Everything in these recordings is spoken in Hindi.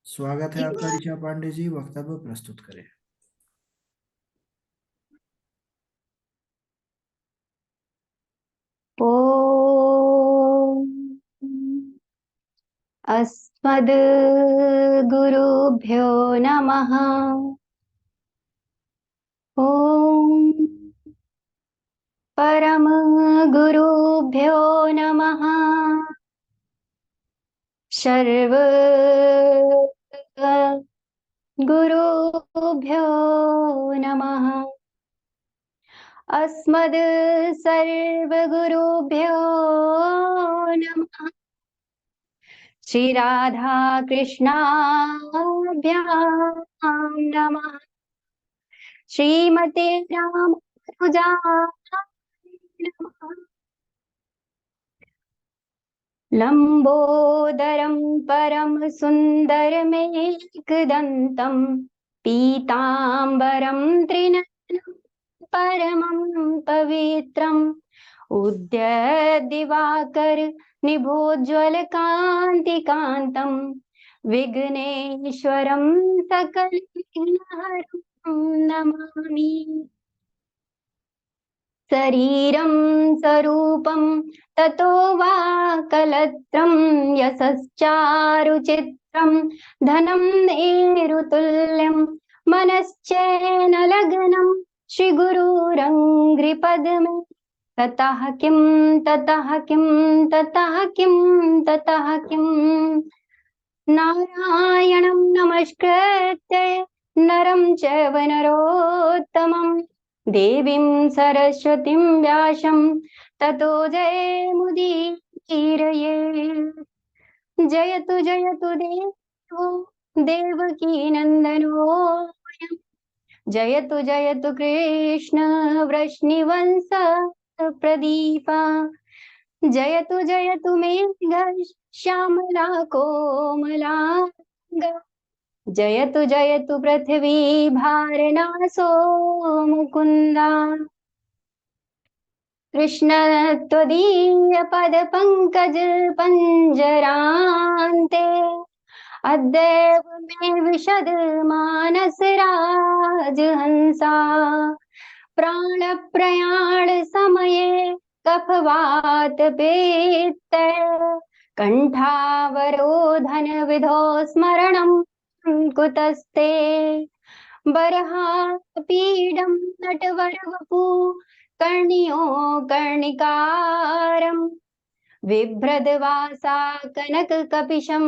स्वागत है आपका ऋषा पांडे जी। वक्तव्य प्रस्तुत करें। ॐ अस्मद्गुरुभ्यो नमः। ॐ परमगुरुभ्यो नमः। सर्वगुरुभ्यो नमः। अस्मद् सर्वगुरुभ्यो नमः। श्री राधा कृष्णाभ्यां नमः। श्रीमते रामानुजाय नमः। लंबोदरं परम सुंदरमेकदंतं पीतांबरं त्रिनयनं परमं पवित्रम् उद्यद्दिवाकर निभोज्वलकान्तिकान्तं विघ्नेश्वरं सकलविघ्नहरं नमामि। शरीरं स्वरूपं ततो वा कलत्रं यशश्चारुचित्रं धनं नेरुतुल्यं मनश्चेन लग्नं श्रीगुरुरङ्घ्रिपद्मे ततः किं ततः किं ततः किं ततः किं नारायणं नमस्कृत्य नरं चैव नरोत्तमं देवीं सरस्वतीं व्यासं ततो जयमुदीरये। जयतु जयतु देवो देवकी नन्दनोऽयं जयतु जयतु कृष्ण वृष्णिवंश प्रदीपा जयतु जयतु मेघ श्यामला कोमलांगा जयतु जयतु पृथ्वी भारनासो मुकुन्दा कृष्ण त्वदीय पद पंकज पंजरान्ते अद्यैव मे विशद मानस राजहंसा प्राण प्रयाण समये कफवात पेत्त कंठावरोधन विधो स्मरणं कुतस्ते बर्हा पीडं नटवरवपु कर्णियो कर्णिकारम् बिभ्रद्वासा कनककपिशं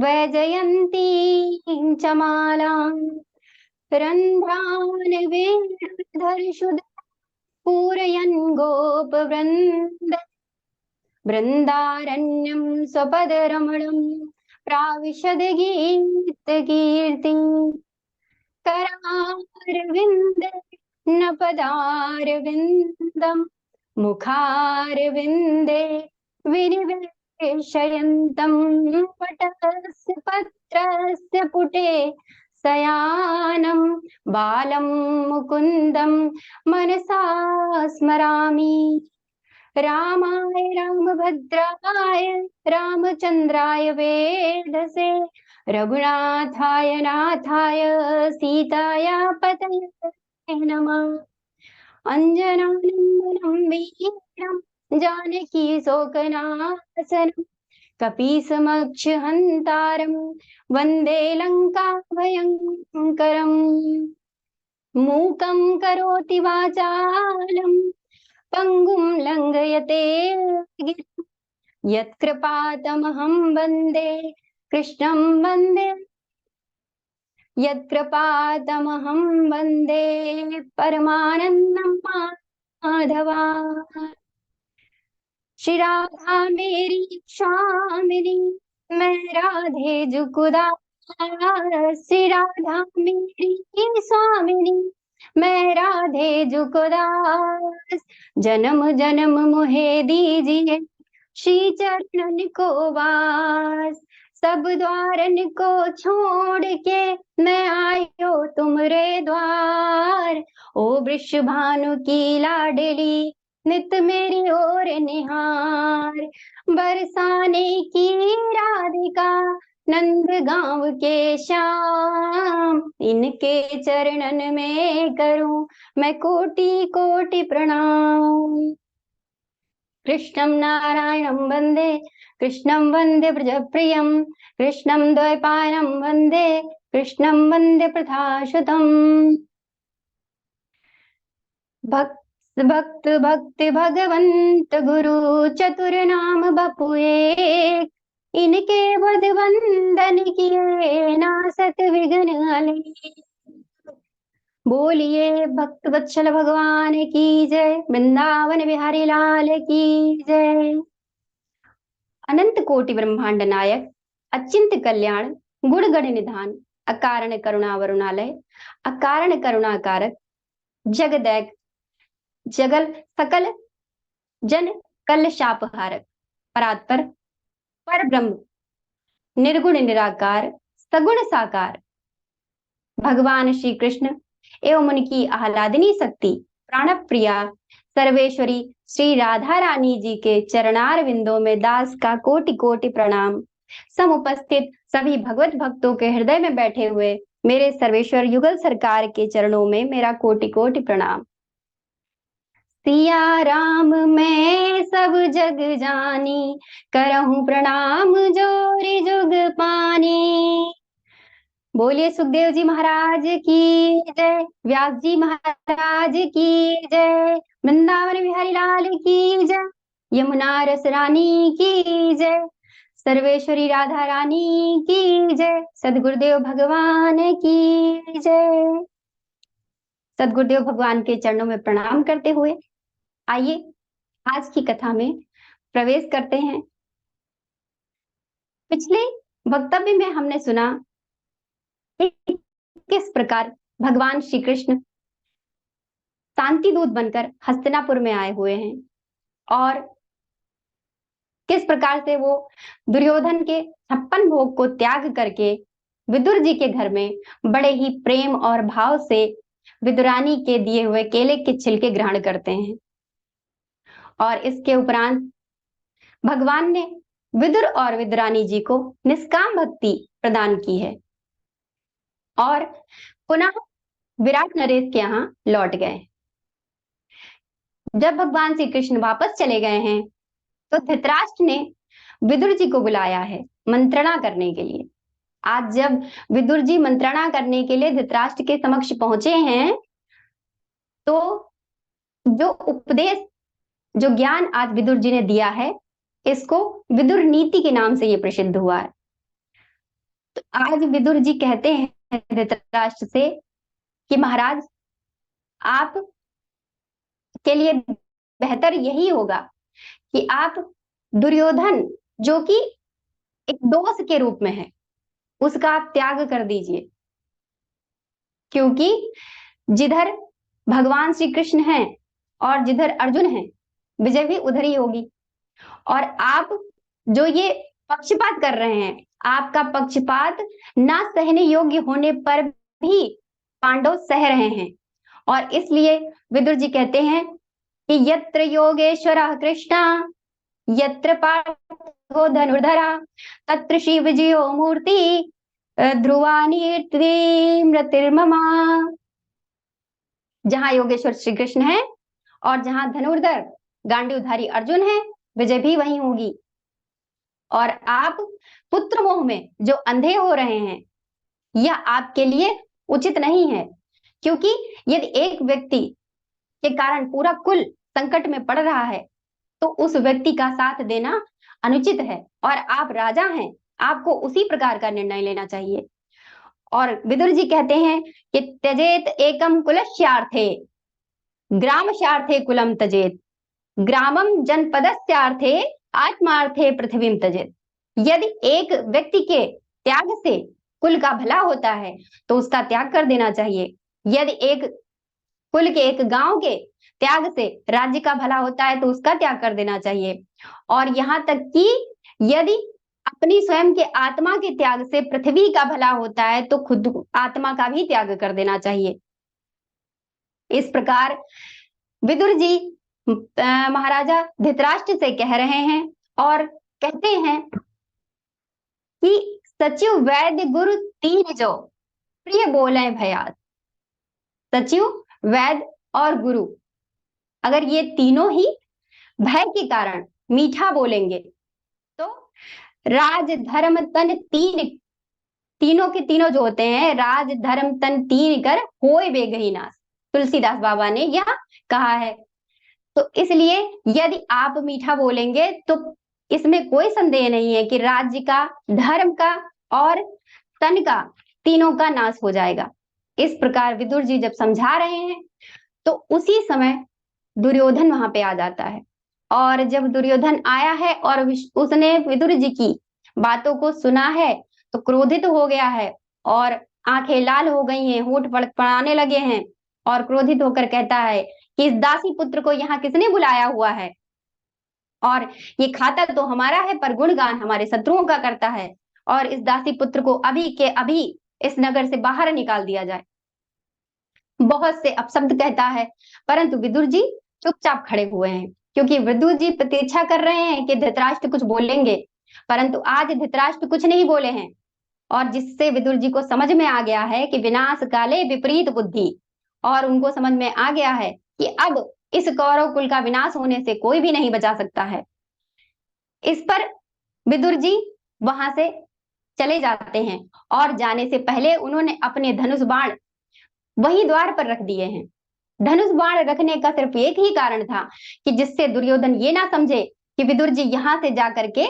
वैजयन्तीं च मालाम् रन्ध्रान् वेणुधरशुध पूरयन् गोपवृन्द बृन्दारण्यं स्वपदरमणं प्राविशद गीतकीर्ति करारविन्द नपदारविन्दम् मुखारविन्दे विनिवेशयन्तं पटस्य पत्रस्य पुटे शयानं बालं मुकुन्दं मनसा स्मरामि। रामाय रामभद्राय रामचन्द्राय वेधसे रघुनाथाय नाथाय सीताया पतये नमः। अंजनानन्दनं वीरं जानकी शोकनाशनं कपीसमक्षहन्तारं वन्दे लङ्काभयङ्करम् मूकं करोति वाचालं पङ्गुं लङ्घयते गिरिं यत्कृपातमहं वन्दे कृष्णं वन्दे यत्कृपातमहं वन्दे परमानन्दं माधवा। श्री राधा मेरी स्वामिनी मैं राधे जुकुदार श्री राधा मेरी स्वामिनी मैं राधे जुकुदास जन्म जन्म मोहे दीजिए श्री चरणन को वास सब द्वारन को छोड़ के मैं आयो तुमरे द्वार ओ वृषभानु की लाडली नित मेरी ओर निहार बरसाने की राधिका नंद गांव के श्याम, इनके चरणन में करूं मैं कोटि कोटि प्रणाम। कृष्णं नारायणं वन्दे, कृष्णं वन्दे व्रजप्रियं, कृष्णं द्वैपायनं वन्दे, कृष्णं वन्दे प्रथाशतम्। भक्त भक्त भक्ति भगवंत गुरु, चतुर नाम बपु एक, इनके बद वंदन किए, नासत विघ्न हले। बोलिए भक्त वत्सल भगवान की जय, वृंदावन बिहारी लाल की जय। अनंत कोटि ब्रह्मांड नायक, अचिंत कल्याण, गुण गण निधान, अकारण करुणा वरुणालय, अकारण करुणाकारक, जगदैक जगल सकल जन कल शापहारक, परात्पर पर ब्रह्म, निर्गुण निराकार, सगुण साकार, भगवान श्री कृष्ण एवं उनकी आह्लादिनी शक्ति प्राण प्रिया सर्वेश्वरी श्री राधा रानी जी के चरणार विंदों में दास का कोटि कोटि प्रणाम। समुपस्थित सभी भगवत भक्तों के हृदय में बैठे हुए मेरे सर्वेश्वर युगल सरकार के चरणों में मेरा कोटि कोटि प्रणाम। सिया राम मैं सब जग जानी, करहूं प्रणाम जोरी जुग पानी। बोलिए सुखदेव जी महाराज की जय, व्यास जी महाराज की जय, वृंदावन बिहारी लाल की जय, यमुना रस रानी की जय, सर्वेश्वरी राधा रानी की जय, सदगुरुदेव भगवान की जय। सदगुरुदेव भगवान के चरणों में प्रणाम करते हुए आइए आज की कथा में प्रवेश करते हैं। पिछले वक्तव्य में हमने सुना किस प्रकार भगवान श्री कृष्ण शांति दूत बनकर हस्तिनापुर में आए हुए हैं और किस प्रकार से वो दुर्योधन के 56 भोग को त्याग करके विदुर जी के घर में बड़े ही प्रेम और भाव से विदुरानी के दिए हुए केले के छिलके ग्रहण करते हैं। और इसके उपरांत भगवान ने विदुर और विदुरानी जी को निष्काम भक्ति प्रदान की है और पुनः विराट नरेश के यहाँ लौट गए। जब भगवान श्री कृष्ण वापस चले गए हैं तो धृतराष्ट्र ने विदुर जी को बुलाया है मंत्रणा करने के लिए। आज जब विदुर जी मंत्रणा करने के लिए धृतराष्ट्र के समक्ष पहुंचे हैं तो जो उपदेश जो ज्ञान आज विदुर जी ने दिया है इसको विदुर नीति के नाम से ये प्रसिद्ध हुआ है। तो आज विदुर जी कहते हैं धृतराष्ट्र से कि महाराज आप के लिए बेहतर यही होगा कि आप दुर्योधन जो कि एक दोस्त के रूप में है उसका आप त्याग कर दीजिए, क्योंकि जिधर भगवान श्री कृष्ण हैं और जिधर अर्जुन हैं विजय भी उधर ही होगी। और आप जो ये पक्षपात कर रहे हैं, आपका पक्षपात ना सहने योग्य होने पर भी पांडव सह रहे हैं। और इसलिए विदुर जी कहते हैं कि यत्र योगेश्वरः कृष्णा यत्र पार्थो धनुर्धरा तत्र श्री विजयो मूर्ति ध्रुवानी मृतिर्ममा। जहां योगेश्वर श्री कृष्ण है और जहां धनुर्धर गांडीवधारी अर्जुन है विजय भी वहीं होगी। और आप पुत्र मोह में जो अंधे हो रहे हैं यह आपके लिए उचित नहीं है, क्योंकि यदि एक व्यक्ति के कारण पूरा कुल संकट में पड़ रहा है तो उस व्यक्ति का साथ देना अनुचित है। और आप राजा हैं, आपको उसी प्रकार का निर्णय लेना चाहिए। और विदुर जी कहते हैं कि त्यजेत एकम कुलस्यार्थे ग्रामस्यार्थे कुलम त्यजेत, ग्रामम जनपदस्यार्थे आत्मार्थे पृथ्वीम त्यजेत। यदि एक व्यक्ति के त्याग से कुल का भला होता है तो उसका त्याग कर देना चाहिए। यदि एक कुल के एक गांव के त्याग से राज्य का भला होता है तो उसका त्याग कर देना चाहिए। और यहाँ तक कि यदि अपनी स्वयं के आत्मा के त्याग से पृथ्वी का भला होता है तो खुद आत्मा का भी त्याग कर देना चाहिए। इस प्रकार विदुर जी महाराजा धृतराष्ट्र से कह रहे हैं और कहते हैं कि सचिव वैद्य गुरु तीन जो प्रिय बोले भयात। सचिव, वैद्य और गुरु, अगर ये तीनों ही भय के कारण मीठा बोलेंगे तो राज धर्म तन तीनों के तीनों जो होते हैं, राज धर्म तन तीन कर होए बेगही नाश, तुलसीदास बाबा ने यह कहा है। तो इसलिए यदि आप मीठा बोलेंगे तो इसमें कोई संदेह नहीं है कि राज्य का, धर्म का और तन का, तीनों का नाश हो जाएगा। इस प्रकार विदुर जी जब समझा रहे हैं तो उसी समय दुर्योधन वहां पे आ जाता है। और जब दुर्योधन आया है और उसने विदुर जी की बातों को सुना है तो क्रोधित हो गया है और आंखें लाल हो गई हैं, होठ फड़फड़ाने लगे हैं और क्रोधित होकर कहता है कि इस दासी पुत्र को यहाँ किसने बुलाया हुआ है, और ये खाता तो हमारा है पर गुणगान हमारे शत्रुओं का करता है, और इस दासी पुत्र को अभी के अभी इस नगर से बाहर निकाल दिया जाए। बहुत से अपशब्द कहता है, परंतु विदुर जी चुपचाप खड़े हुए हैं, क्योंकि विदुर जी प्रतीक्षा कर रहे हैं कि धृतराष्ट्र कुछ बोलेंगे, परंतु आज धृतराष्ट्र कुछ नहीं बोले हैं। और जिससे विदुर जी को समझ में आ गया है कि विनाश काले विपरीत बुद्धि, और उनको समझ में आ गया है कि अब इस कौरव कुल का विनाश होने से कोई भी नहीं बचा सकता है। इस पर विदुर जी वहां से चले जाते हैं और जाने से पहले उन्होंने अपने धनुष बाण वही द्वार पर रख दिए हैं। धनुष बाण रखने का सिर्फ एक ही कारण था कि जिससे दुर्योधन ये ना समझे कि विदुर जी यहां से जाकर के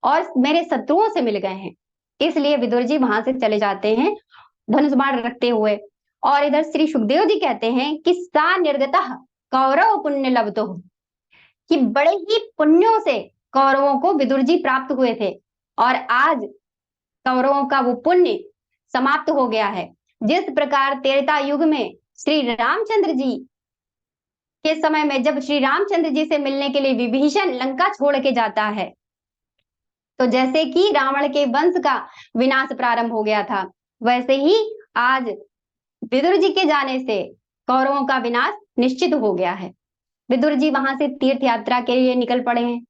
और मेरे शत्रुओं से मिल गए हैं, इसलिए विदुर जी वहां से चले जाते हैं धनुष बाण रखते हुए। और इधर श्री सुखदेव जी कहते हैं कि सा निर्गतः कौरव पुण्य लब्धो, कि बड़े ही पुण्यों से कौरवों को विदुर जी प्राप्त हुए थे और आज कौरवों का वो पुण्य समाप्त हो गया है। जिस प्रकार त्रेता युग में श्री रामचंद्र जी के समय में जब श्री रामचंद्र जी से मिलने के लिए विभीषण लंका छोड़ के जाता है, तो जैसे कि रावण के वंश का विनाश प्रारंभ हो गया था, वैसे ही आज विदुर जी के जाने से कौरवों का विनाश निश्चित हो गया है। विदुर जी वहां से तीर्थ यात्रा के लिए निकल पड़े हैं।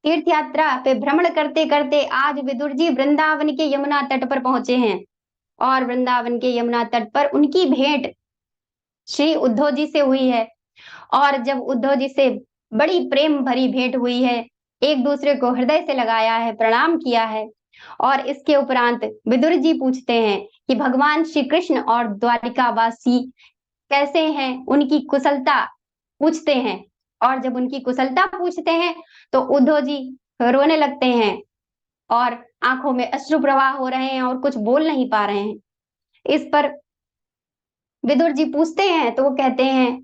तीर्थ यात्रा पे भ्रमण करते करते आज विदुर जी वृंदावन के यमुना तट पर पहुंचे हैं, और वृंदावन के यमुना तट पर उनकी भेंट श्री उद्धव जी से हुई है। और जब उद्धव जी से बड़ी प्रेम भरी भेंट हुई है, एक दूसरे को हृदय से लगाया है, प्रणाम किया है, और इसके उपरांत विदुर जी पूछते हैं कि भगवान श्री कृष्ण और द्वारिकावासी कैसे हैं, उनकी कुशलता पूछते हैं। और जब उनकी कुशलता पूछते हैं तो उद्धव जी रोने लगते हैं और आंखों में अश्रु प्रवाह हो रहे हैं और कुछ बोल नहीं पा रहे हैं। इस पर विदुर जी पूछते हैं तो वो कहते हैं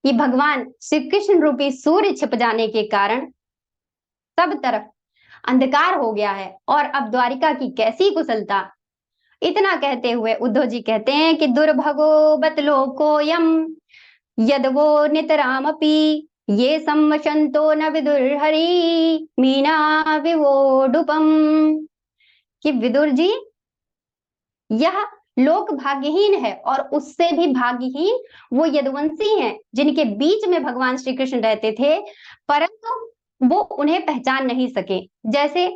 कि भगवान श्री कृष्ण रूपी सूर्य छिप जाने के कारण सब तरफ अंधकार हो गया है, और अब द्वारिका की कैसी कुशलता। इतना कहते हुए उद्धव जी कहते हैं कि दुर्भगो बत लोकोयम यदवो नितरामपि ये सम्मशंतो न विदुर्हरि मीना विवोडुपम, कि विदुर जी यह लोक भाग्यहीन है और उससे भी भाग्यहीन वो यदुवंशी हैं जिनके बीच में भगवान श्री कृष्ण रहते थे, परंतु वो उन्हें पहचान नहीं सके। जैसे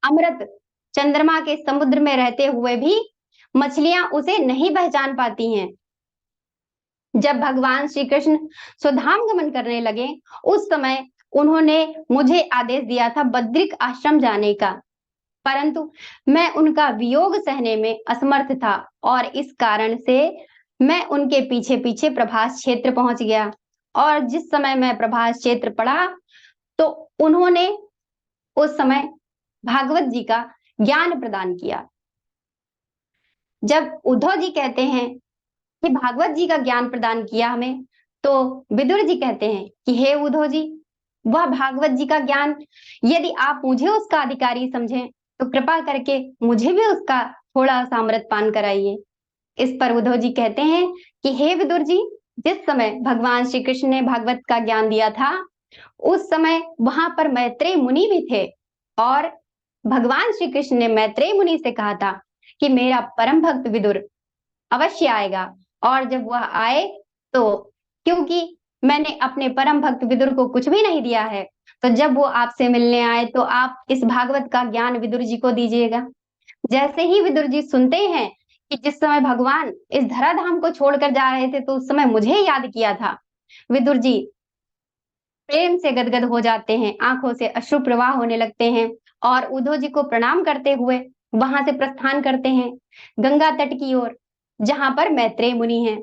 अमृत चंद्रमा के समुद्र में रहते हुए भी मछलियां उसे नहीं पहचान पाती हैं। जब भगवान श्री कृष्ण स्वधाम गमन करने लगे उस समय उन्होंने मुझे आदेश दिया था बद्रिक आश्रम जाने का, परंतु मैं उनका वियोग सहने में असमर्थ था और इस कारण से मैं उनके पीछे पीछे प्रभास क्षेत्र पहुंच गया। और जिस समय मैं प्रभास क्षेत्र पढ़ा तो उन्होंने उस समय भागवत जी का ज्ञान प्रदान किया। जब उद्धव जी कहते हैं कि भागवत जी का ज्ञान प्रदान किया हमें, तो विदुर जी कहते हैं कि हे उद्धव जी, वह भागवत जी का ज्ञान यदि आप मुझे उसका अधिकारी समझें तो कृपा करके मुझे भी उसका थोड़ा सा अमृत पान कराइए। इस पर उद्धव जी कहते हैं कि हे विदुर जी, जिस समय भगवान श्री कृष्ण ने भागवत का ज्ञान दिया था उस समय वहां पर मैत्रेय मुनि भी थे, और भगवान श्री कृष्ण ने मैत्रेय मुनि से कहा था कि मेरा परम भक्त विदुर अवश्य आएगा, और जब वह आए तो क्योंकि मैंने अपने परम भक्त विदुर को कुछ भी नहीं दिया है, तो जब वो आपसे मिलने आए तो आप इस भागवत का ज्ञान विदुर जी को दीजिएगा। जैसे ही विदुर जी सुनते हैं कि जिस समय भगवान इस धराधाम को छोड़कर जा रहे थे तो उस समय मुझे याद किया था, विदुर जी प्रेम से गदगद हो जाते हैं, आंखों से अश्रु प्रवाह होने लगते हैं और उद्धव जी को प्रणाम करते हुए वहां से प्रस्थान करते हैं गंगा तट की ओर, जहां पर मैत्रेय मुनि हैं।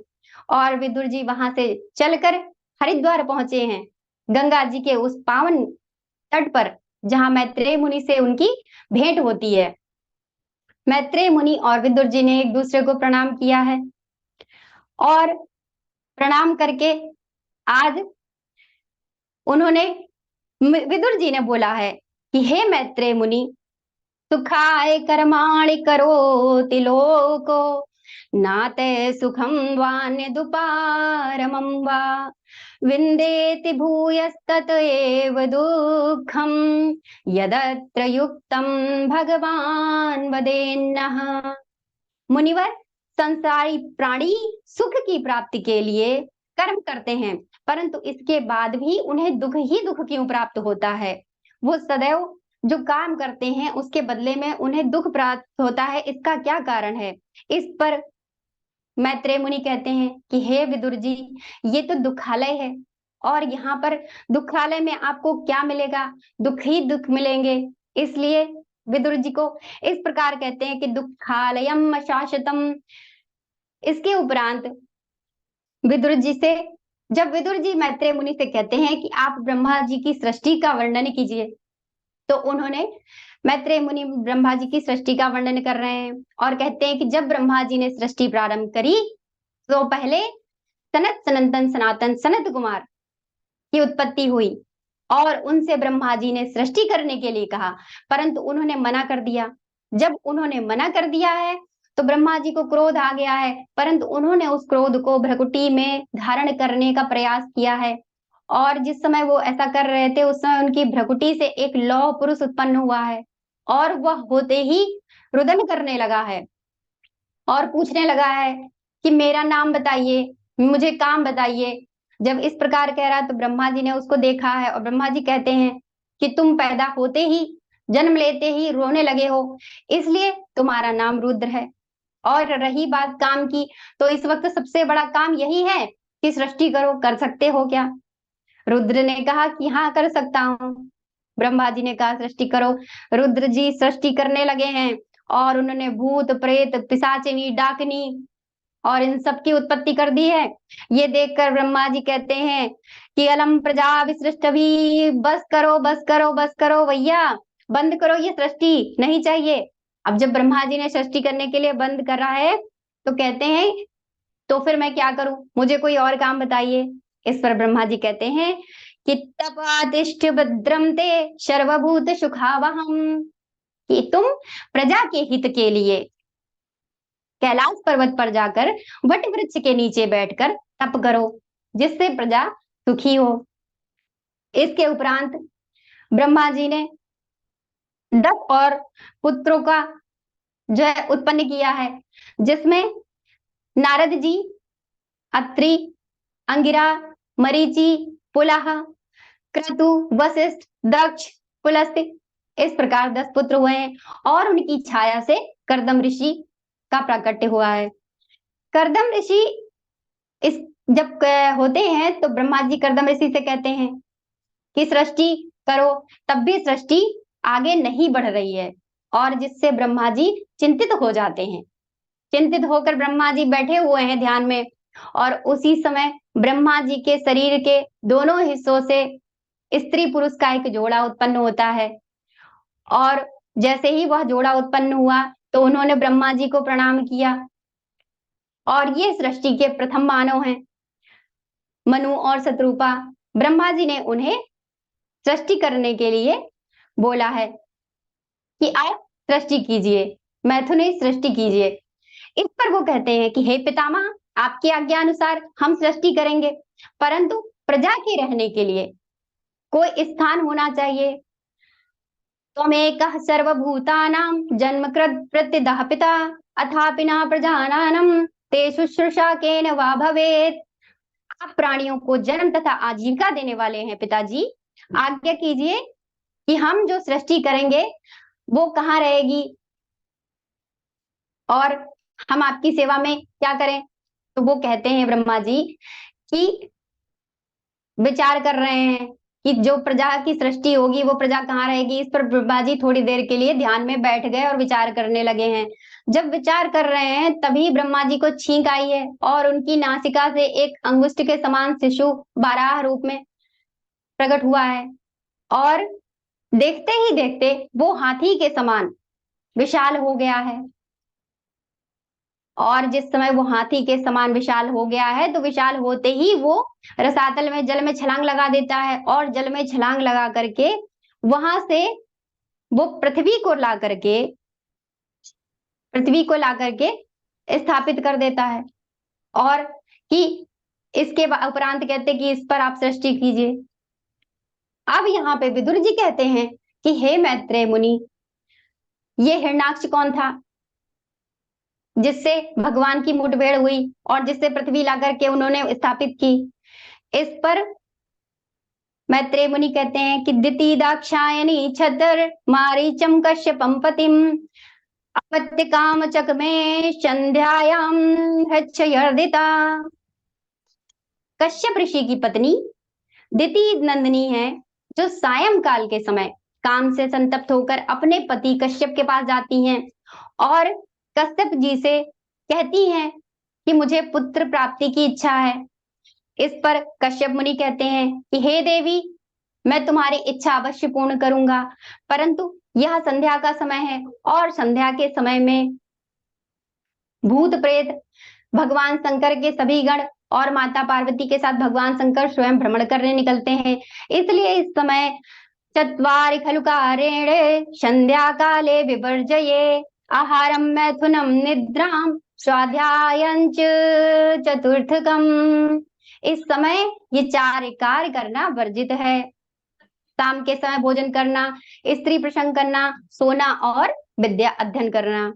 और विदुर जी वहां से चलकर हरिद्वार पहुंचे हैं, गंगा जी के उस पावन तट पर जहां मैत्रेय मुनि से उनकी भेंट होती है। मैत्रेय मुनि और विदुर जी ने एक दूसरे को प्रणाम किया है और प्रणाम करके आज उन्होंने विदुर जी ने बोला है कि हे मैत्रेय मुनि, सुखाय कर्माणि करोति लोको नाते सुखम वान्य दुपारमं वा विन्देति भूयस्तत एव दुःखम यदत्र युक्तं भगवान वदेन्नः। मुनिवर, संसारी प्राणी सुख की प्राप्ति के लिए कर्म करते हैं, परंतु इसके बाद भी उन्हें दुख ही दुख क्यों प्राप्त होता है? वो सदैव जो काम करते हैं उसके बदले में उन्हें दुख प्राप्त होता है, इसका क्या कारण है? इस पर मैत्रेय मुनि कहते हैं कि हे विदुर जी, ये तो दुखालय है और यहाँ पर दुखालय में आपको क्या मिलेगा? दुख ही दुख मिलेंगे। इसलिए विदुर जी को इस प्रकार कहते हैं कि दुखालयम शाश्वतम। इसके उपरांत विदुर जी से जब विदुर जी मैत्रेय मुनि से कहते हैं कि आप ब्रह्मा जी की सृष्टि का वर्णन कीजिए, तो उन्होंने मैत्रेय मुनि ब्रह्मा जी की सृष्टि का वर्णन कर रहे हैं और कहते हैं कि जब ब्रह्मा जी ने सृष्टि प्रारंभ करी तो पहले सनत सनंदन सनातन सनत कुमार की उत्पत्ति हुई और उनसे ब्रह्मा जी ने सृष्टि करने के लिए कहा, परंतु उन्होंने मना कर दिया। जब उन्होंने मना कर दिया है तो ब्रह्मा जी को क्रोध आ गया है, परंतु उन्होंने उस क्रोध को भ्रकुटी में धारण करने का प्रयास किया है और जिस समय वो ऐसा कर रहे थे उस समय उनकी भ्रकुटी से एक लौह पुरुष उत्पन्न हुआ है और वह होते ही रुदन करने लगा है और पूछने लगा है कि मेरा नाम बताइए, मुझे काम बताइए। जब इस प्रकार कह रहा है तो ब्रह्मा जी ने उसको देखा है और ब्रह्मा जी कहते हैं कि तुम पैदा होते ही जन्म लेते ही रोने लगे हो, इसलिए तुम्हारा नाम रुद्र है। और रही बात काम की, तो इस वक्त सबसे बड़ा काम यही है कि सृष्टि करो, कर सकते हो क्या? रुद्र ने कहा कि हाँ कर सकता हूँ। ब्रह्मा जी ने कहा सृष्टि करो। रुद्र जी सृष्टि करने लगे हैं और उन्होंने भूत प्रेत पिशाचिनी डाकनी और इन सब की उत्पत्ति कर दी है। ये देखकर ब्रह्मा जी कहते हैं कि अलम प्रजा विसृष्ट भी, बस करो बस करो बस करो भैया, बंद करो, ये सृष्टि नहीं चाहिए। अब जब ब्रह्मा जी ने सृष्टि करने के लिए बंद करा है तो कहते हैं तो फिर मैं क्या करूं, मुझे कोई और काम बताइए। इस पर ब्रह्मा जी कहते हैं कि तपातिष्ठ भद्रम ते सर्वभूत सुखावहम, कि तुम प्रजा के हित के लिए कैलाश पर्वत पर जाकर वट वृक्ष के नीचे बैठकर तप करो जिससे प्रजा सुखी हो। इसके उपरांत ब्रह्मा जी ने 10 और पुत्रों का जो है उत्पन्न किया है, जिसमें नारद जी, अत्रि, अंगिरा, मरीचि, पुलह, क्रतु, वशिष्ठ, दक्ष, पुलस्त्य, इस प्रकार 10 पुत्र हुए हैं और उनकी छाया से कर्दम ऋषि का प्राकट्य हुआ है। कर्दम ऋषि इस जब होते हैं तो ब्रह्मा जी कर्दम ऋषि से कहते हैं कि सृष्टि करो, तब भी सृष्टि आगे नहीं बढ़ रही है और जिससे ब्रह्मा जी चिंतित हो जाते हैं। चिंतित होकर ब्रह्मा जी बैठे हुए हैं ध्यान में और उसी समय ब्रह्मा जी के शरीर के दोनों हिस्सों से स्त्री पुरुष का एक जोड़ा उत्पन्न होता है और जैसे ही वह जोड़ा उत्पन्न हुआ तो उन्होंने ब्रह्मा जी को प्रणाम किया और ये सृष्टि के प्रथम मानव हैं, मनु और शत्रुपा। ब्रह्मा जी ने उन्हें सृष्टि करने के लिए बोला है कि आप सृष्टि कीजिए, मैथुने सृष्टि कीजिए। इस पर वो कहते हैं कि हे पितामह, आपकी आज्ञा अनुसार हम सृष्टि करेंगे, परंतु प्रजा के रहने के लिए कोई स्थान होना चाहिए। त्वमेकः सर्वभूतानां जन्मकृत प्रत्यदः पिता अथापि न प्रजानानं ते शुश्रूषा केन वा भवेत्। आप प्राणियों को जन्म तथा आजीविका देने वाले हैं पिताजी, आज्ञा कीजिए कि हम जो सृष्टि करेंगे वो कहाँ रहेगी, और हम आपकी सेवा में क्या करें? तो वो कहते हैं ब्रह्मा जी कि विचार कर रहे हैं कि जो प्रजा की सृष्टि होगी वो प्रजा कहाँ रहेगी। इस पर ब्रह्मा जी थोड़ी देर के लिए ध्यान में बैठ गए और विचार करने लगे हैं। जब विचार कर रहे हैं तभी ब्रह्मा जी को छींक आई है और उनकी नासिका से एक अंगुष्ठ के समान शिशु बारह रूप में प्रकट हुआ है और देखते ही देखते वो हाथी के समान विशाल हो गया है। और जिस समय वो हाथी के समान विशाल हो गया है तो विशाल होते ही वो रसातल में जल में छलांग लगा देता है और जल में छलांग लगा करके वहां से वो पृथ्वी को ला करके स्थापित कर देता है और कि इसके उपरांत कहते कि इस पर आप सृष्टि कीजिए। अब यहाँ पे विदुर जी कहते हैं कि हे मैत्रेय मुनि, ये हिरण्याक्ष कौन था जिससे भगवान की मुठभेड़ हुई और जिससे पृथ्वी ला करके उन्होंने स्थापित की? इस पर मैत्रेय मुनि कहते हैं कि दिति दाक्षायणी छतर मारीचम कश्यपम पतिम अपत्य काम चक में संध्यायाम हृच्छयर्दिता। कश्यप ऋषि की पत्नी दिति नंदिनी है जो सायंकाल के समय काम से संतप्त होकर अपने पति कश्यप के पास जाती हैं और कश्यप जी से कहती हैं कि मुझे पुत्र प्राप्ति की इच्छा है। इस पर कश्यप मुनि कहते हैं कि हे देवी, मैं तुम्हारी इच्छा अवश्य पूर्ण करूंगा, परंतु यह संध्या का समय है और संध्या के समय में भूत प्रेत भगवान शंकर के सभी गण और माता पार्वती के साथ भगवान शंकर स्वयं भ्रमण करने निकलते हैं। इसलिए इस समय चत्वारि खलु कारेणे संध्या काले विवर्जये आहारम मैथुनम निद्राम स्वाध्यायंच चतुर्थकम। इस समय ये चार कार्य करना वर्जित है। शाम के समय भोजन करना, स्त्री प्रसंग करना, सोना और विद्या अध्ययन करना।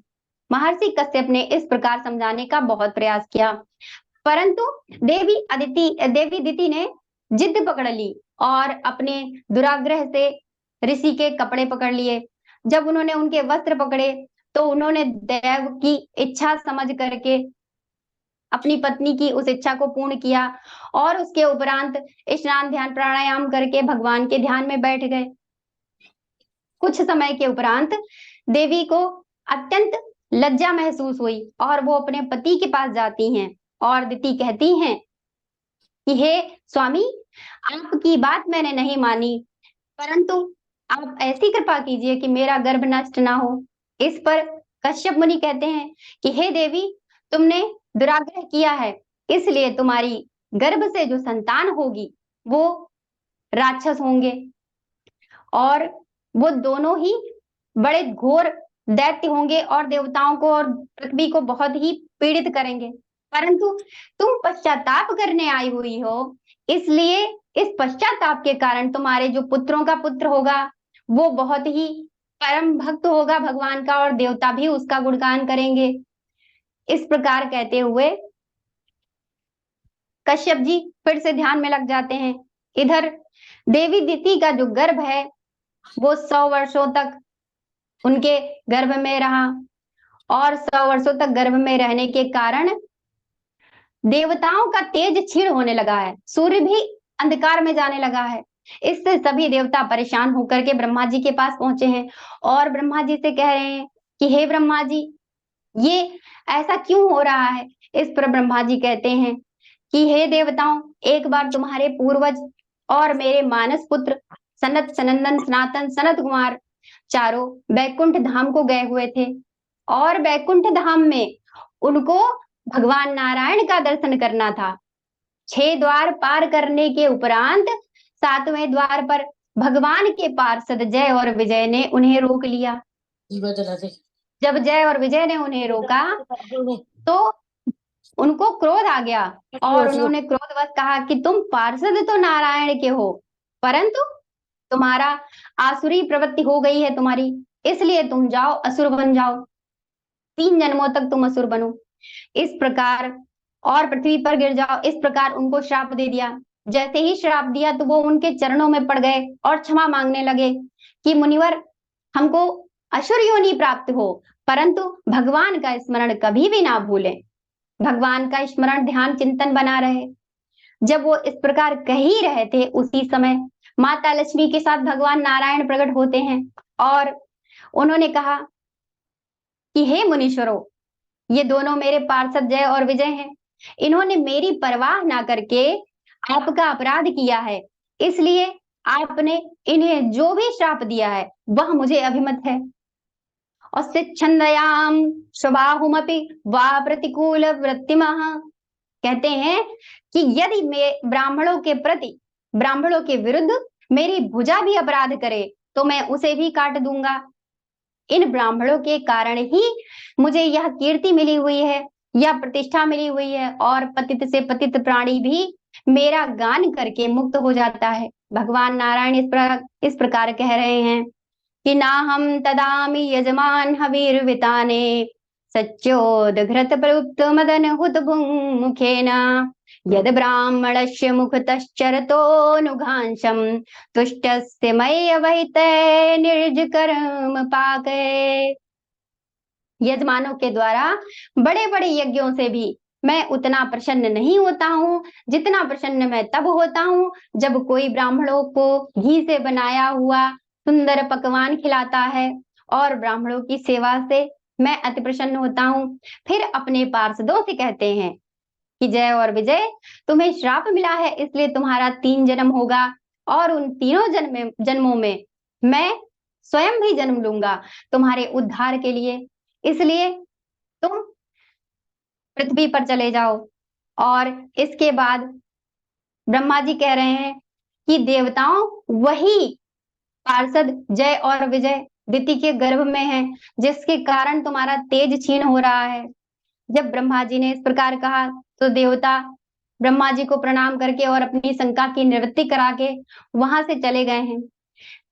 महर्षि कश्यप ने इस प्रकार समझाने का बहुत प्रयास किया, परंतु देवी दिति ने जिद पकड़ ली और अपने दुराग्रह से ऋषि के कपड़े पकड़ लिए। जब उन्होंने उनके वस्त्र पकड़े तो उन्होंने देव की इच्छा समझ करके अपनी पत्नी की उस इच्छा को पूर्ण किया और उसके उपरांत स्नान ध्यान प्राणायाम करके भगवान के ध्यान में बैठ गए। कुछ समय के उपरांत देवी को अत्यंत लज्जा महसूस हुई और वो अपने पति के पास जाती हैं और दिति कहती हैं कि हे स्वामी, आपकी बात मैंने नहीं मानी, परंतु आप ऐसी कृपा कीजिए कि मेरा गर्भ नष्ट ना हो। इस पर कश्यप मुनि कहते हैं कि हे देवी, तुमने दुराग्रह किया है, इसलिए तुम्हारी गर्भ से जो संतान होगी वो राक्षस होंगे और वो दोनों ही बड़े घोर दैत्य होंगे और देवताओं को और पृथ्वी को बहुत ही पीड़ित करेंगे। परंतु तुम पश्चाताप करने आई हुई हो, इसलिए इस पश्चाताप के कारण तुम्हारे जो पुत्रों का पुत्र होगा वो बहुत ही परम भक्त होगा भगवान का और देवता भी उसका गुणगान करेंगे। इस प्रकार कहते हुए कश्यप जी फिर से ध्यान में लग जाते हैं। इधर देवी दिति का जो गर्भ है वो 100 वर्षों तक उनके गर्भ में रहा और 100 वर्षों तक गर्भ में रहने के कारण देवताओं का तेज क्षीण होने लगा है, सूर्य भी अंधकार में जाने लगा है। इससे सभी देवता परेशान होकर के ब्रह्मा जी के पास पहुंचे हैं और ब्रह्मा जी से कह रहे हैं कि हे ब्रह्मा जी, ये ऐसा क्यों हो रहा है? इस पर ब्रह्मा जी कहते हैं कि हे देवताओं, एक बार तुम्हारे पूर्वज और मेरे मानस पुत्र सनत सनंदन सनातन सनत कुमार चारों बैकुंठ धाम को गए हुए थे और बैकुंठ धाम में उनको भगवान नारायण का दर्शन करना था। 6 द्वार पार करने के उपरांत 7वें द्वार पर भगवान के पार्षद जय और विजय ने उन्हें रोक लिया। जब जय और विजय ने उन्हें रोका तो उनको क्रोध आ गया और उन्होंने क्रोधवश कहा कि तुम पार्षद तो नारायण के हो, परंतु तुम्हारा आसुरी प्रवृत्ति हो गई है तुम्हारी, इसलिए तुम जाओ असुर बन जाओ, 3 जन्मों तक तुम असुर बनो इस प्रकार और पृथ्वी पर गिर जाओ। इस प्रकार उनको श्राप दे दिया। जैसे ही श्राप दिया तो वो उनके चरणों में पड़ गए और क्षमा मांगने लगे कि मुनिवर, हमको असुर योनि प्राप्त हो, परंतु भगवान का स्मरण कभी भी ना भूलें। भगवान का स्मरण, ध्यान, चिंतन बना रहे। जब वो इस प्रकार कह ही रहे थे, उसी समय माता लक्ष्मी के साथ भगवान नारायण प्रकट होते हैं और उन्होंने कहा कि हे मुनीश्वरों, ये दोनों मेरे पार्षद जय और विजय हैं। इन्होंने मेरी परवाह ना करके आपका अपराध किया है, इसलिए आपने इन्हें जो भी श्राप दिया है वह मुझे अभिमत है। और छंदयाम स्वबाहुमपि वा प्रतिकूल वृत्तिमः, कहते हैं कि यदि मैं ब्राह्मणों के प्रति, ब्राह्मणों के विरुद्ध मेरी भुजा भी अपराध करे तो मैं उसे भी काट दूंगा। इन ब्राह्मणों के कारण ही मुझे यह कीर्ति मिली हुई है, यह प्रतिष्ठा मिली हुई है, और पतित से पतित प्राणी भी मेरा गान करके मुक्त हो जाता है। भगवान नारायण इस प्रकार कह रहे हैं कि ना हम तदामि यजमान हवीर्विताने सच्चोदघृत प्रयुक्त मदन हुत मुखेन यद ब्राह्मणस्य मुखतश्चरतोऽनुघांशं तुष्टस्य मयि अवहिते निर्जकर्म पाके। यजमानों के द्वारा बड़े बड़े यज्ञों से भी मैं उतना प्रसन्न नहीं होता हूँ जितना प्रसन्न मैं तब होता हूँ जब कोई ब्राह्मणों को घी से बनाया हुआ सुंदर पकवान खिलाता है, और ब्राह्मणों की सेवा से मैं अति प्रसन्न होता हूँ। फिर अपने पार्षदों से कहते हैं कि जय और विजय, तुम्हें श्राप मिला है, इसलिए तुम्हारा 3 जन्म होगा, और उन तीनों जन्मों में मैं स्वयं भी जन्म लूंगा तुम्हारे उद्धार के लिए, इसलिए तुम पृथ्वी पर चले जाओ। और इसके बाद ब्रह्मा जी कह रहे हैं कि देवताओं, वही पार्षद जय और विजय दिति के गर्भ में है, जिसके कारण तुम्हारा तेज क्षीण हो रहा है। जब ब्रह्मा जी ने इस प्रकार कहा तो देवता ब्रह्मा जी को प्रणाम करके और अपनी शंका की निवृत्ति करा के वहां से चले गए हैं।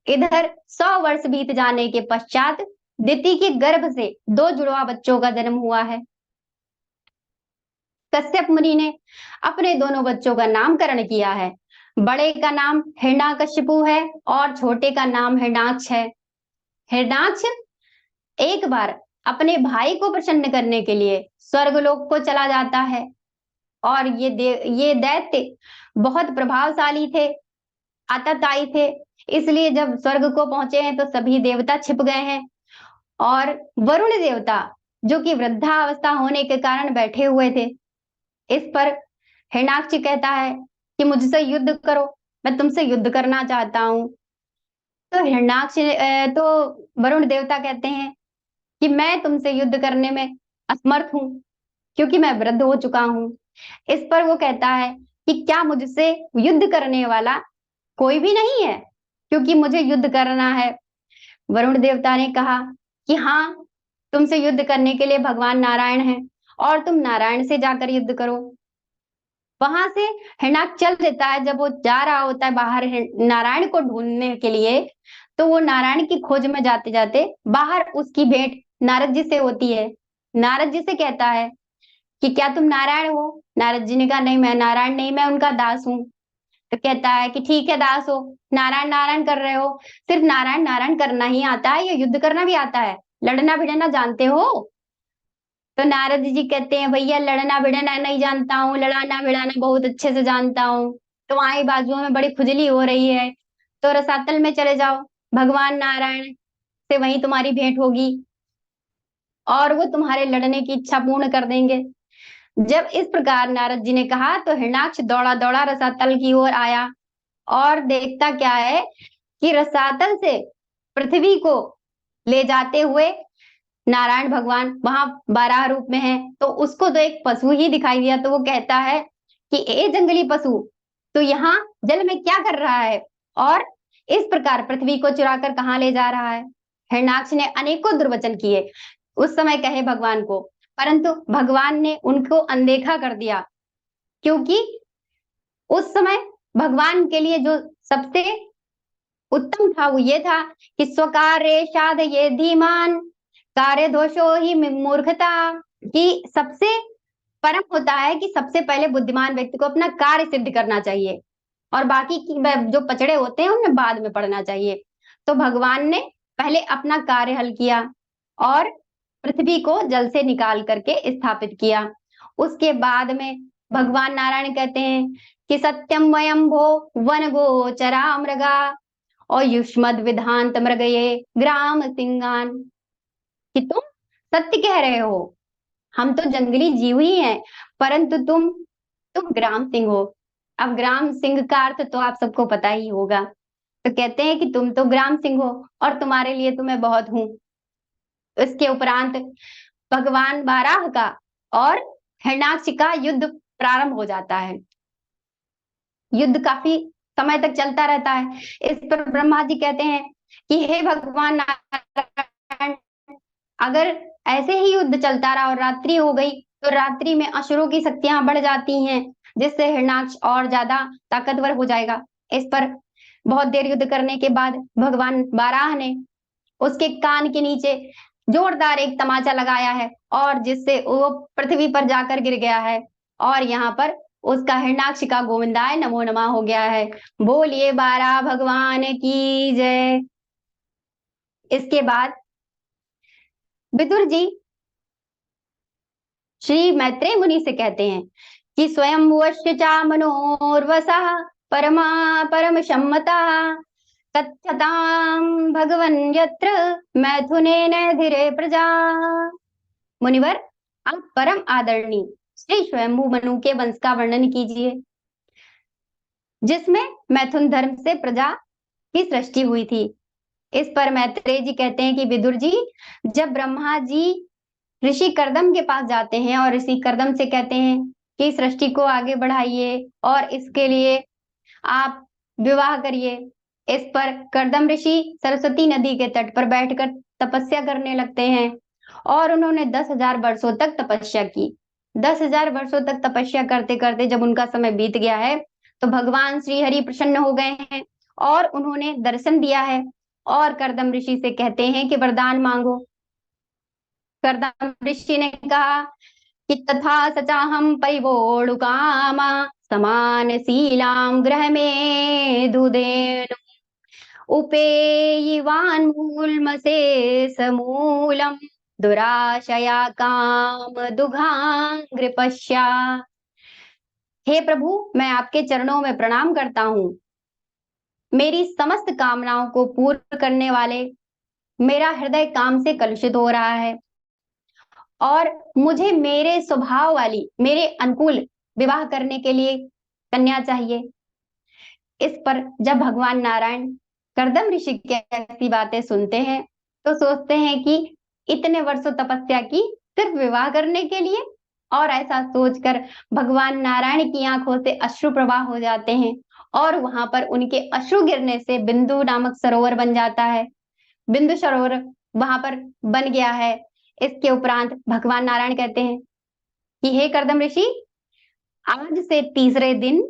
इधर 100 वर्ष बीत जाने के पश्चात दिति के गर्भ से 2 जुड़वा बच्चों का जन्म हुआ है। कश्यप मुनि ने अपने दोनों बच्चों का नामकरण किया है। बड़े का नाम हिरण्यकशिपु है और छोटे का नाम हिरण्याक्ष है। हिरण्याक्ष एक बार अपने भाई को प्रसन्न करने के लिए स्वर्गलोक को चला जाता है, और ये दैत्य बहुत प्रभावशाली थे, आतताई थे, इसलिए जब स्वर्ग को पहुंचे हैं तो सभी देवता छिप गए हैं, और वरुण देवता जो कि वृद्धावस्था होने के कारण बैठे हुए थे, इस पर हिरण्याक्ष कहता है कि मुझसे युद्ध करो, मैं तुमसे युद्ध करना चाहता हूँ। तो हिरण्याक्ष तो वरुण देवता कहते हैं कि मैं तुमसे युद्ध करने में असमर्थ हूँ, क्योंकि मैं वृद्ध हो चुका हूँ। इस पर वो कहता है कि क्या मुझसे युद्ध करने वाला कोई भी नहीं है, क्योंकि मुझे युद्ध करना है। वरुण देवता ने कहा कि हाँ, तुमसे युद्ध करने के लिए भगवान नारायण हैं, और तुम नारायण से जाकर युद्ध करो। वहां से हिरण्याक्ष चल देता है। जब वो जा रहा होता है बाहर नारायण को ढूंढने के लिए, तो वो नारायण की खोज में जाते जाते बाहर उसकी भेंट नारद जी से होती है। नारद जी से कहता है कि क्या तुम नारायण हो? नारद जी ने कहा नहीं, मैं नारायण नहीं, मैं उनका दास हूँ। तो कहता है कि ठीक है, दास हो, नारायण नारायण कर रहे हो, सिर्फ नारायण नारायण करना ही आता है या युद्ध करना भी आता है? लड़ना भिड़ना जानते हो? तो नारद जी कहते हैं भैया, लड़ना भिड़ना नहीं जानता हूँ, लड़ाना भिड़ाना बहुत अच्छे से जानता हूँ। तो वहां बाजुओं में बड़ी खुजली हो रही है, तो रसातल में चले जाओ, भगवान नारायण से वहीं तुम्हारी भेंट होगी और वो तुम्हारे लड़ने की इच्छा पूर्ण कर देंगे। जब इस प्रकार नारद जी ने कहा तो हिरण्याक्ष दौड़ा दौड़ा रसातल की ओर आया, और देखता क्या है कि रसातल से पृथ्वी को ले जाते हुए नारायण भगवान वहां बारह रूप में है। तो उसको तो एक पशु ही दिखाई दिया, तो वो कहता है कि ए जंगली पशु, तो यहाँ जल में क्या कर रहा है, और इस प्रकार पृथ्वी को चुराकर कहाँ ले जा रहा है? हिरण्याक्ष ने अनेकों दुर्वचन किए उस समय कहे भगवान को, परंतु भगवान ने उनको अनदेखा कर दिया, क्योंकि उस समय भगवान के लिए जो सबसे उत्तम था वो ये था कि स्वकार्य साध ये धीमान कार्य दोषो ही मूर्खता, कि सबसे परम होता है कि सबसे पहले बुद्धिमान व्यक्ति को अपना कार्य सिद्ध करना चाहिए, और बाकी की जो पचड़े होते हैं उनमें बाद में पढ़ना चाहिए। तो भगवान ने पहले अपना कार्य हल किया और पृथ्वी को जल से निकाल करके स्थापित किया। उसके बाद में भगवान नारायण कहते हैं कि सत्यम वयम भो वन गोचरा मृगा और युष्मद विधांत मृगये ग्राम सिंगान, कि तुम सत्य कह रहे हो, हम तो जंगली जीव ही हैं, परंतु तुम ग्राम सिंह हो। अब ग्राम सिंह का अर्थ तो आप सबको पता ही होगा। तो कहते हैं कि तुम तो ग्राम सिंह हो और तुम्हारे लिए तो मैं बहुत हूं। इसके उपरांत भगवान बाराह का और हिरण्याक्ष का युद्ध प्रारंभ हो जाता है। युद्ध काफी समय तक चलता रहता है। इस पर ब्रह्मा जी कहते हैं कि हे भगवान नारायण, अगर ऐसे ही युद्ध चलता रहा और रात्रि हो गई तो रात्रि में असुरों की शक्तियां बढ़ जाती हैं, जिससे हिरण्याक्ष और ज्यादा ताकतवर हो जाएगा। इस पर बहुत देर युद्ध करने के बाद भगवान बाराह ने उसके कान के नीचे जोरदार एक तमाचा लगाया है और जिससे वो पृथ्वी पर जाकर गिर गया है और यहाँ पर उसका हिरण्याक्ष का गोविंदाय नमो नमः हो गया है। बोलिए बाराह भगवान की जय। इसके बाद विदुर जी श्री मैत्रेय मुनि से कहते हैं कि स्वयं चा मनोर्वसा परमा परम सम्मता तथ्यताम भगवन यत्र मैथुनेन धीरे प्रजा। मुनिवर, आप परम आदरणीय श्री स्वयंभू मनु के वंश का वर्णन कीजिए, जिसमें मैथुन धर्म से प्रजा की सृष्टि हुई थी। इस पर मैत्रेय जी कहते हैं कि विदुर जी, जब ब्रह्मा जी ऋषि कर्दम के पास जाते हैं और ऋषि कर्दम से कहते हैं कि सृष्टि को आगे बढ़ाइए और इसके लिए आप विवाह करिए, इस पर कर्दम ऋषि सरस्वती नदी के तट पर बैठकर तपस्या करने लगते हैं और उन्होंने 10,000 वर्षों तक तपस्या की। 10,000 वर्षों तक तपस्या करते करते जब उनका समय बीत गया है तो भगवान श्री हरि प्रसन्न हो गए हैं और उन्होंने दर्शन दिया है और कर्दम ऋषि से कहते हैं कि वरदान मांगो। कर्दम ऋषि ने कहा कि तथा सचाहम परिवोढुकामा समान शीलाम ग्रह में दुदेनु उपेयिवान मूलमसे समूलम दुराशया काम दुघांग्रपश्या। हे प्रभु, मैं आपके चरणों में प्रणाम करता हूँ। मेरी समस्त कामनाओं को पूर्ण करने वाले, मेरा हृदय काम से कलुषित हो रहा है और मुझे मेरे स्वभाव वाली, मेरे अनुकूल विवाह करने के लिए कन्या चाहिए। इस पर जब भगवान नारायण कर्दम ऋषि की ऐसी बातें सुनते हैं तो सोचते हैं कि इतने वर्षों तपस्या की सिर्फ विवाह करने के लिए, और ऐसा सोचकर भगवान नारायण की आंखों से अश्रु प्रवाह हो जाते हैं और वहां पर उनके अश्रु गिरने से बिंदु नामक सरोवर बन जाता है। बिंदु सरोवर वहां पर बन गया है। इसके उपरांत भगवान नारायण कहते हैं कि हे कर्दम ऋषि, आज से तीसरे दिन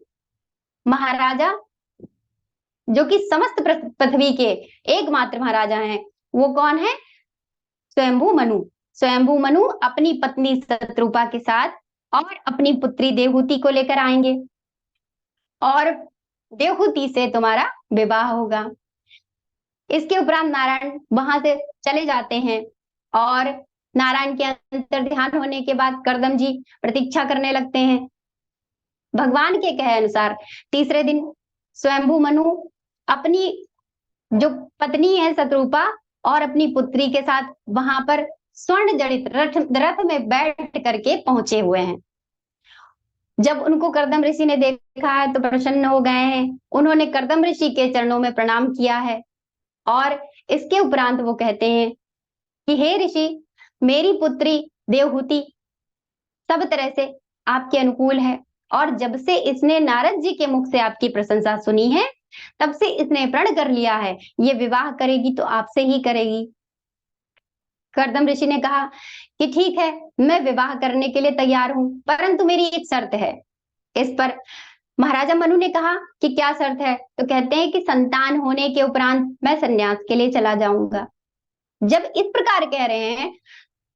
महाराजा, जो कि समस्त पृथ्वी के एकमात्र महाराजा हैं, वो कौन है? स्वयंभू मनु। स्वयंभू मनु अपनी पत्नी शत्रुपा के साथ और अपनी पुत्री देवहूति को लेकर आएंगे और देवहूति से तुम्हारा विवाह होगा। इसके उपरांत नारायण वहां से चले जाते हैं और नारायण के अंतर ध्यान होने के बाद कर्दम जी प्रतीक्षा करने लगते हैं। भगवान के कहे अनुसार तीसरे दिन स्वयंभू मनु अपनी जो पत्नी है शत्रुपा और अपनी पुत्री के साथ वहां पर स्वर्ण जड़ित रथ में बैठ करके पहुंचे हुए हैं। जब उनको कर्दम ऋषि ने देखा है तो प्रसन्न हो गए हैं। उन्होंने कर्दम ऋषि के चरणों में प्रणाम किया है और इसके उपरांत वो कहते हैं कि हे ऋषि, मेरी पुत्री देवहूति सब तरह से आपके अनुकूल है और जब से इसने नारद जी के मुख से आपकी प्रशंसा सुनी है तब से इसने प्रण कर लिया है, ये विवाह करेगी तो आपसे ही करेगी। कर्दम ऋषि ने कहा कि ठीक है, मैं विवाह करने के लिए तैयार हूं, परंतु मेरी एक शर्त है। इस पर महाराजा मनु ने कहा कि क्या शर्त है? तो कहते हैं कि संतान होने के उपरांत मैं संन्यास के लिए चला जाऊंगा। जब इस प्रकार कह रहे हैं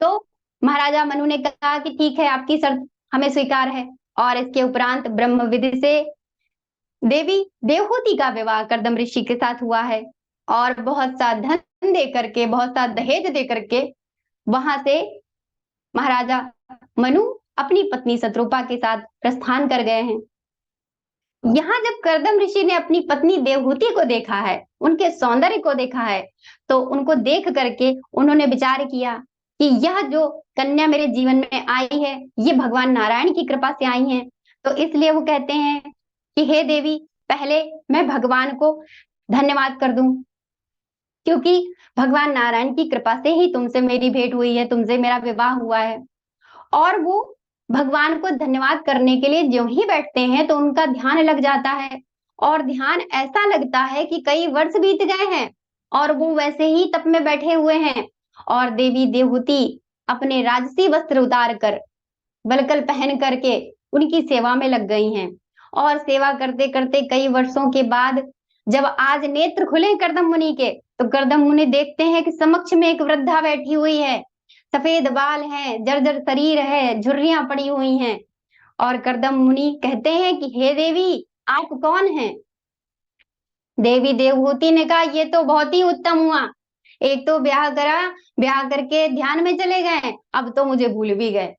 तो महाराजा मनु ने कहा कि ठीक है, आपकी शर्त हमें स्वीकार है और इसके उपरांत ब्रह्म विधि से देवी देवहूति का विवाह कर्दम ऋषि के साथ हुआ है और बहुत सा धन दे करके, बहुत सा दहेज दे करके वहां से महाराजा मनु अपनी पत्नी शत्रुपा के साथ प्रस्थान कर गए हैं। यहाँ जब कर्दम ऋषि ने अपनी पत्नी देवहूति को देखा है, उनके सौंदर्य को देखा है, तो उनको देख करके उन्होंने विचार किया कि यह जो कन्या मेरे जीवन में आई है, ये भगवान नारायण की कृपा से आई है। तो इसलिए वो कहते हैं कि हे देवी, पहले मैं भगवान को धन्यवाद कर दूं, क्योंकि भगवान नारायण की कृपा से ही तुमसे मेरी भेंट हुई है, तुमसे मेरा विवाह हुआ है। और वो भगवान को धन्यवाद करने के लिए ज्यों ही बैठते हैं तो उनका ध्यान लग जाता है, और ध्यान ऐसा लगता है कि कई वर्ष बीत गए हैं और वो वैसे ही तप में बैठे हुए हैं। और देवी देवहूति अपने राजसी वस्त्र उतार कर, वल्कल पहन करके उनकी सेवा में लग गई हैं। और सेवा करते करते कई वर्षों के बाद जब आज नेत्र खुले कर्दम मुनि के, तो कर्दम मुनि देखते हैं कि समक्ष में एक वृद्धा बैठी हुई है, सफेद बाल हैं, जर्जर शरीर है, झुर्रियां पड़ी हुई हैं। और कर्दम मुनि कहते हैं कि हे देवी, आप कौन हैं? देवी देवहूति ने कहा, ये तो बहुत ही उत्तम हुआ, एक तो ब्याह करा, ब्याह करके ध्यान में चले गए, अब तो मुझे भूल भी गए।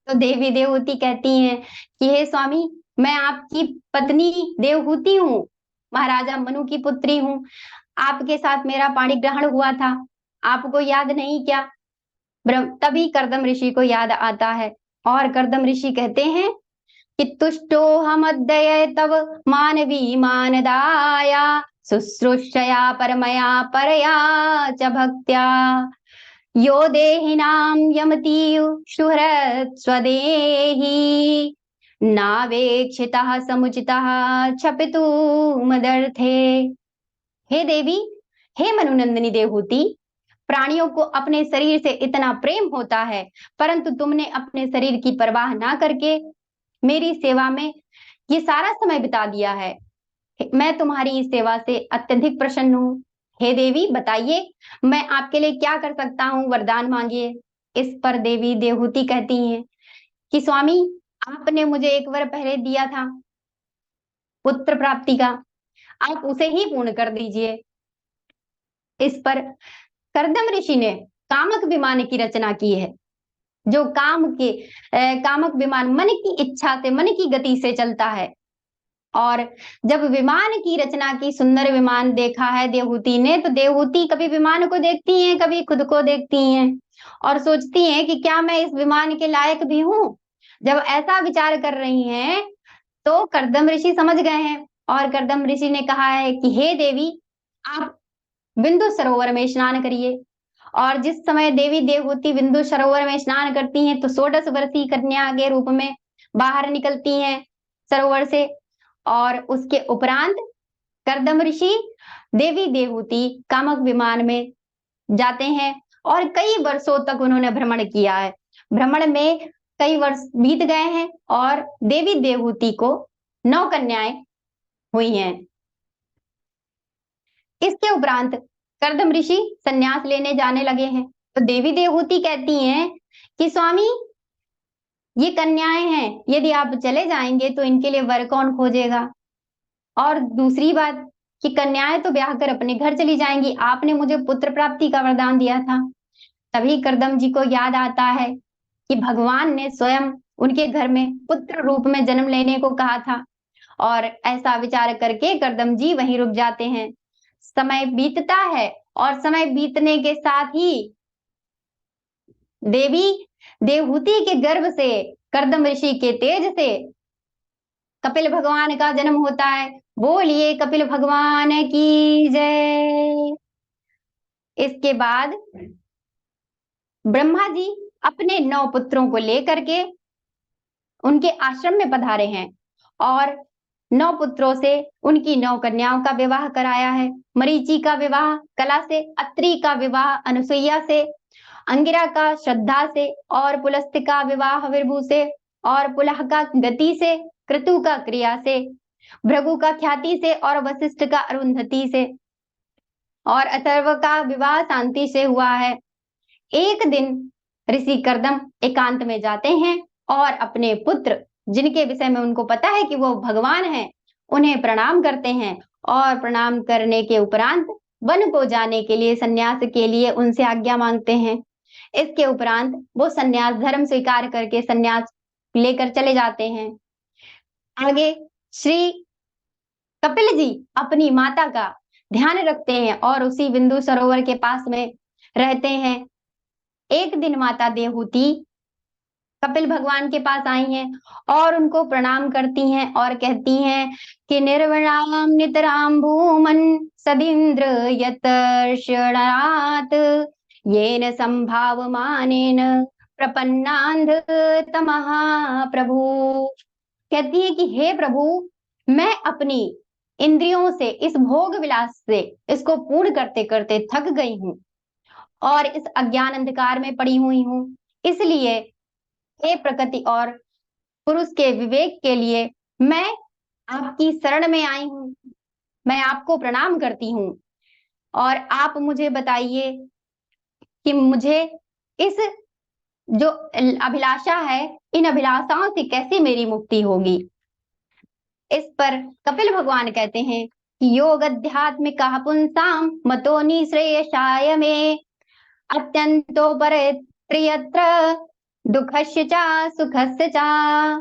तो देवी देवहूति कहती हैं कि हे स्वामी, मैं आपकी पत्नी देवहूति हूँ, महाराजा मनु की पुत्री हूँ, आपके साथ मेरा पाणी ग्रहण हुआ था, आपको याद नहीं क्या? तभी कर्दम ऋषि को याद आता है, और कर्दम ऋषि कहते हैं कि तुष्टो हम अद्यय तव मानवी मानदाया शुश्रूषया परमया परया च भक्त्या यो देहिनां यमतीव सुहृत् स्वदेही नावेक्षितः समुचितः क्षपितुमदर्थे। हे देवी, हे मनुनंदिनी देवहूति, प्राणियों को अपने शरीर से इतना प्रेम होता है, परंतु तुमने अपने शरीर की परवाह ना करके मेरी सेवा में ये सारा समय बिता दिया है। मैं तुम्हारी इस सेवा से अत्यधिक प्रसन्न हूँ। हे देवी, बताइए मैं आपके लिए क्या कर सकता हूँ, वरदान मांगिए। इस पर देवी देवहूति कहती हैं कि स्वामी, आपने मुझे एक वर पहले दिया था पुत्र प्राप्ति का, आप उसे ही पूर्ण कर दीजिए। इस पर कर्दम ऋषि ने कामक विमान की रचना की है, जो कामक विमान मन की इच्छा से, मन की गति से चलता है। और जब विमान की रचना की, सुंदर विमान देखा है देवहूति ने, तो देवहूति कभी विमान को देखती हैं, कभी खुद को देखती हैं और सोचती हैं कि क्या मैं इस विमान के लायक भी हूँ। जब ऐसा विचार कर रही हैं तो कर्दम ऋषि समझ गए हैं, और कर्दम ऋषि ने कहा है कि हे देवी, आप बिंदु सरोवर में स्नान करिए। और जिस समय देवी देवहूति बिंदु सरोवर में स्नान करती हैं तो 16 वर्षीय कन्या के रूप में बाहर निकलती हैं सरोवर से। और उसके उपरांत कर्दम ऋषि देवी देवहूति कामक विमान में जाते हैं, और कई वर्षों तक उन्होंने भ्रमण किया है। भ्रमण में कई वर्ष बीत गए हैं और देवी देवहूति को 9 कन्याएं हुई हैं। इसके उपरांत कर्दम ऋषि संन्यास लेने जाने लगे हैं। तो देवी देवहूति कहती हैं कि स्वामी, ये कन्याएं हैं, यदि आप चले जाएंगे तो इनके लिए वर कौन खोजेगा? और दूसरी बात कि कन्याएं तो ब्याह कर अपने घर चली जाएंगी, आपने मुझे पुत्र प्राप्ति का वरदान दिया था। तभी कर्दम जी को याद आता है कि भगवान ने स्वयं उनके घर में पुत्र रूप में जन्म लेने को कहा था, और ऐसा विचार करके कर्दम जी वहीं रुक जाते हैं। समय बीतता है, और समय बीतने के साथ ही देवी देवहूति के गर्भ से, कर्दम ऋषि के तेज से कपिल भगवान का जन्म होता है। बोलिए कपिल भगवान की जय। इसके बाद ब्रह्मा जी अपने 9 पुत्रों को लेकर के उनके आश्रम में पधारे हैं, और 9 पुत्रों से उनकी 9 कन्याओं का विवाह कराया है। मरीचि का विवाह कला से, अत्रि का विवाह अनुसुईया से, अंगिरा का श्रद्धा से, और पुलस्त्य का विवाह विरभु से, और पुलह का गति से, क्रतु का क्रिया से, भृगु का ख्याति से, और वशिष्ठ का अरुंधति से, और अथर्व का विवाह शांति से हुआ है। एक दिन ऋषि कर्दम एकांत में जाते हैं और अपने पुत्र, जिनके विषय में उनको पता है कि वो भगवान हैं, उन्हें प्रणाम करते हैं, और प्रणाम करने के उपरांत वन को जाने के लिए, संन्यास के लिए उनसे आज्ञा मांगते हैं। इसके उपरांत वो संन्यास धर्म स्वीकार करके संन्यास लेकर चले जाते हैं। आगे श्री कपिल जी अपनी माता का ध्यान रखते हैं और उसी बिंदु सरोवर के पास में रहते हैं। एक दिन माता देवहूति कपिल भगवान के पास आई हैं और उनको प्रणाम करती हैं और कहती हैं कि निर्विणाम नितराम भूमन सदिन्द्र यतर्षणात् येन संभावमानेन प्रपन्नांध तमः प्रभु। कहती है कि हे प्रभु, मैं अपनी इंद्रियों से, इस भोग विलास से, इसको पूर्ण करते करते थक गई हूँ और इस अज्ञान अंधकार में पड़ी हुई हूँ। इसलिए हे प्रकृति और पुरुष के विवेक के लिए मैं आपकी शरण में आई हूँ, मैं आपको प्रणाम करती हूँ और आप मुझे बताइए कि मुझे इस जो अभिलाषा है, इन अभिलाषाओं से कैसे मेरी मुक्ति होगी। इस पर कपिल भगवान कहते हैं कि योग अध्यात्मिक पुंसाम मतो निश्रेयसाय में अत्यंतो प्रियत्र दुखस्य चा सुखस्य चा।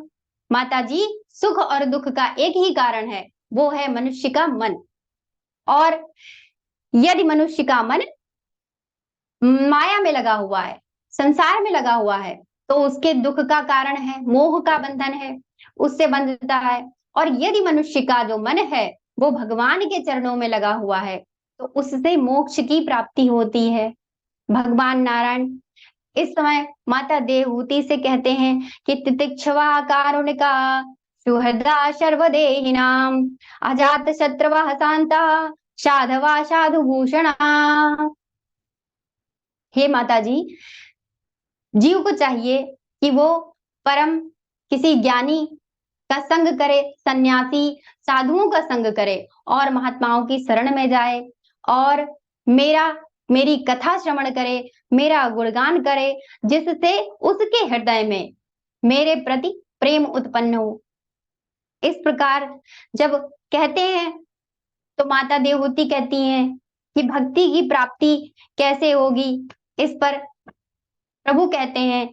माता जी, सुख और दुख का एक ही कारण है, वो है मनुष्य का मन। और यदि मनुष्य का मन माया में लगा हुआ है, संसार में लगा हुआ है, तो उसके दुख का कारण है, मोह का बंधन है, उससे बंधता है। और यदि मनुष्य का जो मन है वो भगवान के चरणों में लगा हुआ है, तो उससे मोक्ष की प्राप्ति होती है। भगवान नारायण इस समय माता देवहूति से कहते हैं कि तितिक्षवा कारुणिका सुहृदा सर्वदेहिनाम अजात शत्रवः शांता साधवा साधुभूषणा। हे माता जी, जीव को चाहिए कि वो परम किसी ज्ञानी का संग करे, सन्यासी साधुओं का संग करे और महात्माओं की शरण में जाए और मेरी कथा श्रवण करे, मेरा गुणगान करे, जिससे उसके हृदय में मेरे प्रति प्रेम उत्पन्न हो। इस प्रकार जब कहते हैं तो माता देवहूति कहती हैं कि भक्ति की प्राप्ति कैसे होगी। इस पर प्रभु कहते हैं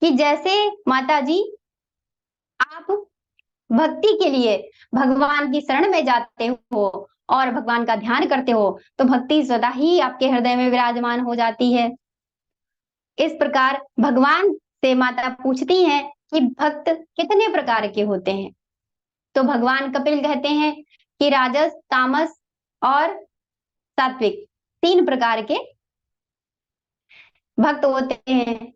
कि जैसे माता जी आप भक्ति के लिए भगवान की शरण में जाते हो और भगवान का ध्यान करते हो, तो भक्ति सदा ही आपके हृदय में विराजमान हो जाती है। इस प्रकार भगवान से माता पूछती हैं कि भक्त कितने प्रकार के होते हैं। तो भगवान कपिल कहते हैं कि राजस, तामस और सात्विक 3 प्रकार के भक्त होते हैं।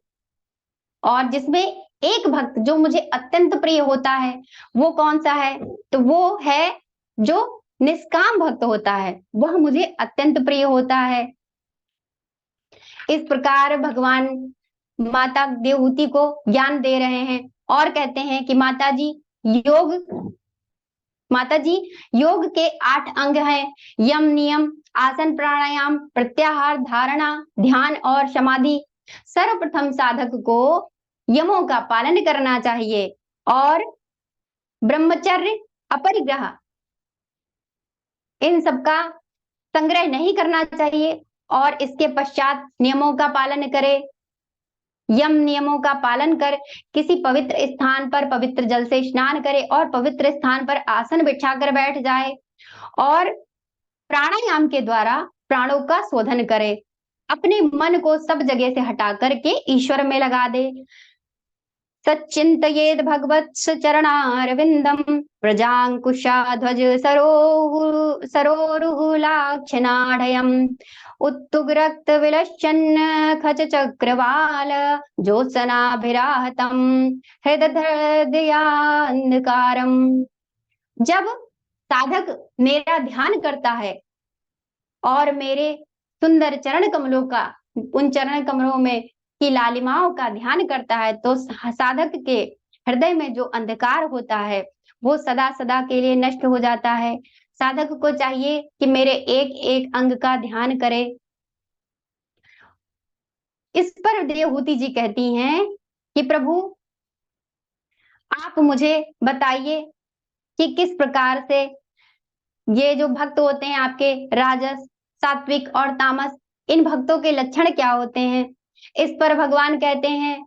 और जिसमें एक भक्त जो मुझे अत्यंत प्रिय होता है, वो कौन सा है? तो वो है जो निष्काम भक्त होता है, वह मुझे अत्यंत प्रिय होता है। इस प्रकार भगवान माता देवहूति को ज्ञान दे रहे हैं और कहते हैं कि माता जी योग के 8 अंग हैं, यम, नियम, आसन, प्राणायाम, प्रत्याहार, धारणा, ध्यान और समाधि। सर्वप्रथम साधक को यमों का पालन करना चाहिए और ब्रह्मचर्य, अपरिग्रह, इन सबका संग्रह नहीं करना चाहिए और इसके पश्चात नियमों का पालन करे। यम नियमों का पालन कर किसी पवित्र स्थान पर पवित्र जल से स्नान करे और पवित्र स्थान पर आसन बिछाकर बैठ जाए और प्राणायाम के द्वारा प्राणों का शोधन करे। अपने मन को सब जगह से हटा करके ईश्वर में लगा दे। सच्चिंतयेद भगवत्स चरणारविंदम प्रजांकुशाध्वज सरोरुहुलाक्षनाढयम् उत्तुंगरक्त विलक्षण खच चक्रवाल ज्योत्सनाभिराहतम हृदयान्धकारम। जब साधक मेरा ध्यान करता है और मेरे सुंदर चरण कमलों का, उन चरण कमलों में की लालिमाओं का ध्यान करता है, तो साधक के हृदय में जो अंधकार होता है वो सदा सदा के लिए नष्ट हो जाता है। साधक को चाहिए कि मेरे एक एक अंग का ध्यान करे। इस पर देवहूति जी कहती हैं कि प्रभु आप मुझे बताइए कि किस प्रकार से ये जो भक्त होते हैं आपके, राजस, सात्विक और तामस, इन भक्तों के लक्षण क्या होते हैं। इस पर भगवान कहते हैं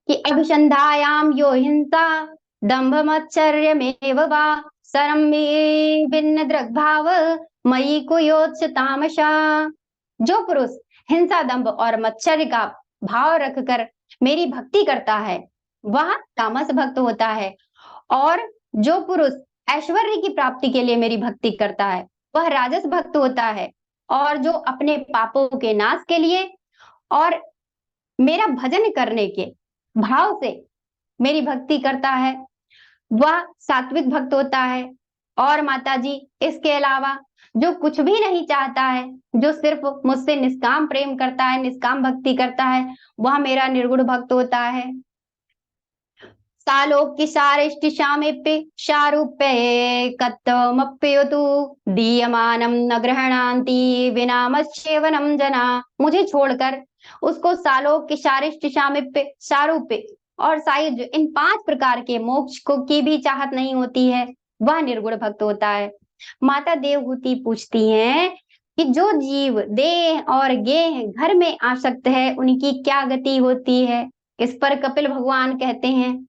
कि अभिसंधायाम यो हिंसा दंभमच्छर्यमेव वा सरम मे भिन्न दृग्भाव मयि कुयोत्स तामसा। जो पुरुष हिंसा दंभ और मच्छर का भाव रखकर मेरी भक्ति करता है वह तामस भक्त होता है, और जो पुरुष ऐश्वर्य की प्राप्ति के लिए मेरी भक्ति करता है वह राजस भक्त होता है, और जो अपने पापों के नाश के लिए और मेरा भजन करने के भाव से मेरी भक्ति करता है वह सात्विक भक्त होता है। और माता जी, इसके अलावा जो कुछ भी नहीं चाहता है, जो सिर्फ मुझसे निष्काम प्रेम करता है, निष्काम भक्ति करता है, वह मेरा निर्गुण भक्त होता है। सालोक्यसारिष्टिशामेऽपि शारूप्ये कत्वमप्ययतु दीयमानं न गृह्णान्ति विनामस्येवनं जना। मुझे छोड़कर उसको सालोक्य सारिष्टिशामेऽपि शारूप्य और सायुज्य, इन 5 प्रकार के मोक्ष को की भी चाहत नहीं होती है, वह निर्गुण भक्त होता है। माता देवहूति पूछती हैं कि जो जीव देह और गेह घर में आसक्त है उनकी क्या गति होती है। इस पर कपिल भगवान कहते हैं